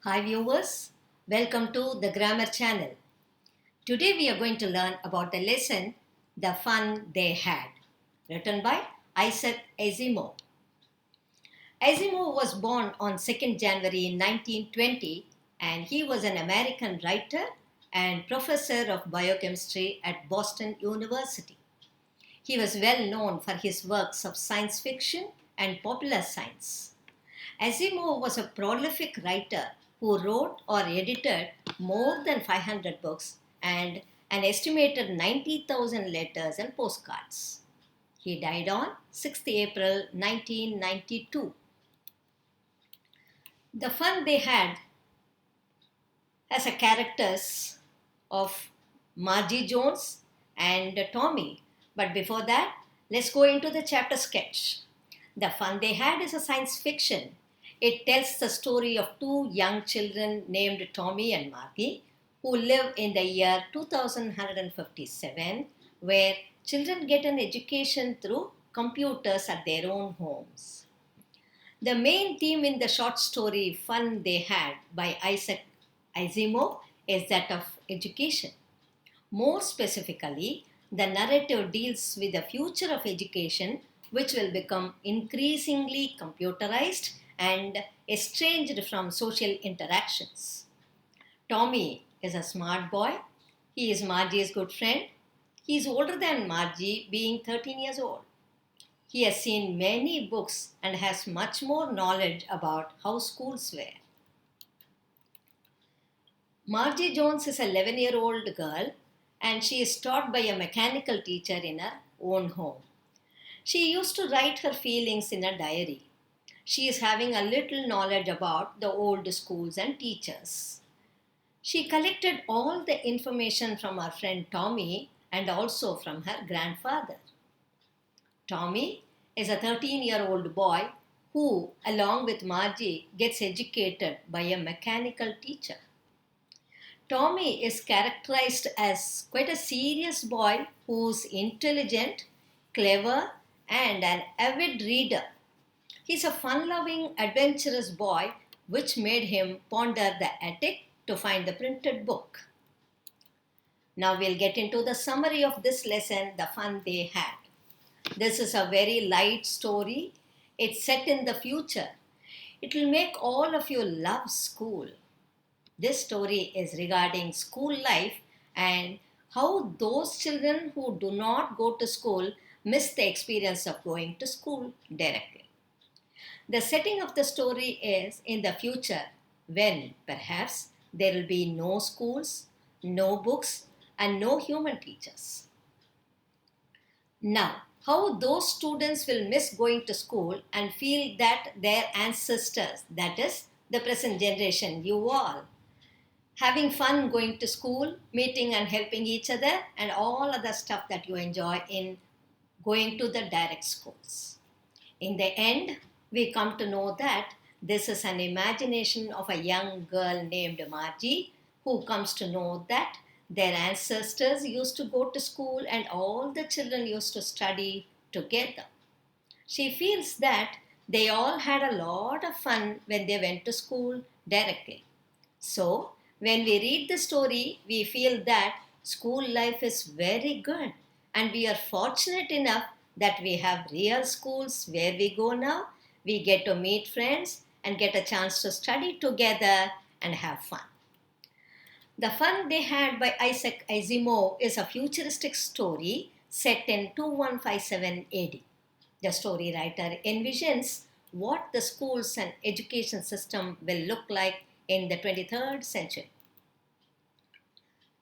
Hi viewers, welcome to the Grammar Channel. Today we are going to learn about the lesson The Fun They Had, written by Isaac Asimov. Asimov was born on 2nd January 1920 and he was an American writer and professor of biochemistry at Boston University. He was well known for his works of science fiction and popular science. Asimov was a prolific writer who wrote or edited more than 500 books and an estimated 90,000 letters and postcards. He died on 6th April 1992. The Fun They Had has a characters of Margie Jones and Tommy. But before that, let's go into the chapter sketch. The Fun They Had is a science fiction. It tells the story of two young children named Tommy and Margie who live in the year 2157, where children get an education through computers at their own homes. The main theme in the short story Fun They Had by Isaac Asimov is that of education. More specifically, the narrative deals with the future of education, which will become increasingly computerized and estranged from social interactions. Tommy is a smart boy. He is Margie's good friend. He is older than Margie, being 13 years old. He has seen many books and has much more knowledge about how schools were. Margie Jones is an 11-year-old girl and she is taught by a mechanical teacher in her own home. She used to write her feelings in a diary. She is having a little knowledge about the old schools and teachers. She collected all the information from her friend Tommy and also from her grandfather. Tommy is a 13-year-old boy who, along with Margie, gets educated by a mechanical teacher. Tommy is characterized as quite a serious boy who's intelligent, clever, and an avid reader. He's a fun-loving, adventurous boy, which made him ponder the attic to find the printed book. Now we'll get into the summary of this lesson, The Fun They Had. This is a very light story. It's set in the future. It will make all of you love school. This story is regarding school life and how those children who do not go to school miss the experience of going to school directly. The setting of the story is in the future when perhaps there will be no schools, no books, and no human teachers. Now, how those students will miss going to school and feel that their ancestors, that is, the present generation, you all, having fun going to school, meeting and helping each other, and all other stuff that you enjoy in going to the direct schools. In the end, we come to know that this is an imagination of a young girl named Margie who comes to know that their ancestors used to go to school and all the children used to study together. She feels that they all had a lot of fun when they went to school directly. So, when we read the story, we feel that school life is very good and we are fortunate enough that we have real schools where we go now. We get to meet friends and get a chance to study together and have fun. The Fun They Had by Isaac Asimov is a futuristic story set in 2157 AD. The story writer envisions what the schools and education system will look like in the 23rd century.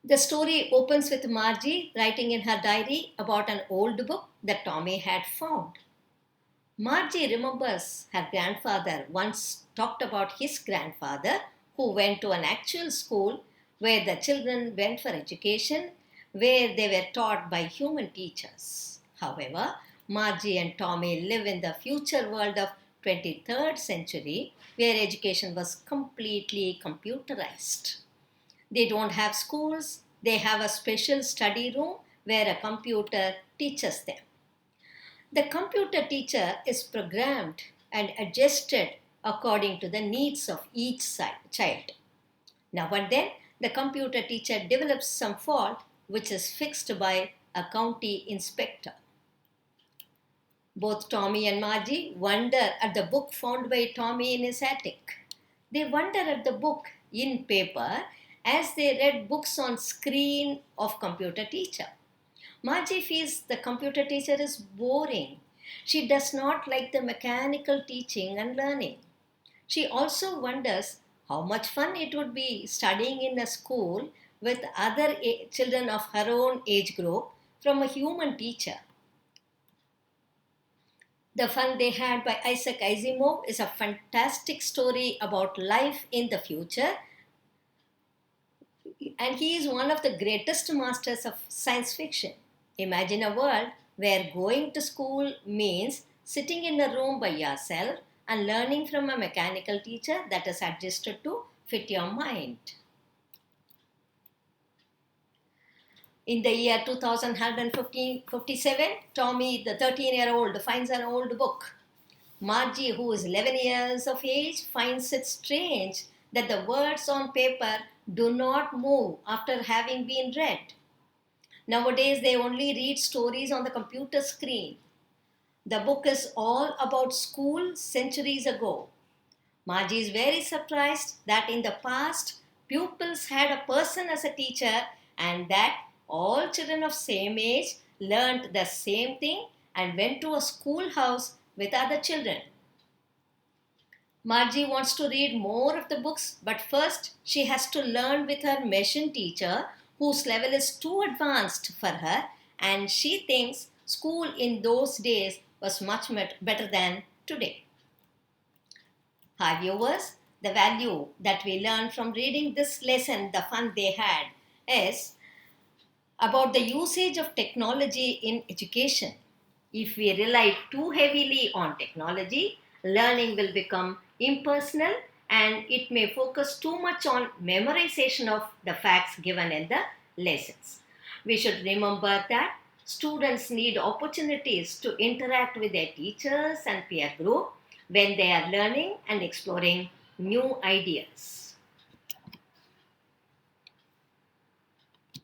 The story opens with Margie writing in her diary about an old book that Tommy had found. Margie remembers her grandfather once talked about his grandfather who went to an actual school where the children went for education, where they were taught by human teachers. However, Margie and Tommy live in the future world of 23rd century where education was completely computerized. They don't have schools, they have a special study room where a computer teaches them. The computer teacher is programmed and adjusted according to the needs of each child. Now and then, the computer teacher develops some fault which is fixed by a county inspector. Both Tommy and Margie wonder at the book found by Tommy in his attic. They wonder at the book in paper as they read books on screen of computer teacher. Margie feels the computer teacher is boring. She does not like the mechanical teaching and learning. She also wonders how much fun it would be studying in a school with other children of her own age group from a human teacher. The Fun They Had by Isaac Asimov is a fantastic story about life in the future, and he is one of the greatest masters of science fiction. Imagine a world where going to school means sitting in a room by yourself and learning from a mechanical teacher that is adjusted to fit your mind. In the year 2157, Tommy, the 13-year-old, finds an old book. Margie, who is 11 years of age, finds it strange that the words on paper do not move after having been read. Nowadays, they only read stories on the computer screen. The book is all about school centuries ago. Margie is very surprised that in the past, pupils had a person as a teacher and that all children of same age learnt the same thing and went to a schoolhouse with other children. Margie wants to read more of the books, but first she has to learn with her machine teacher whose level is too advanced for her, and she thinks school in those days was much better than today. Hi viewers, the value that we learn from reading this lesson, The Fun They Had, is about the usage of technology in education. If we rely too heavily on technology, learning will become impersonal and it may focus too much on memorization of the facts given in the lessons. We should remember that students need opportunities to interact with their teachers and peer group when they are learning and exploring new ideas.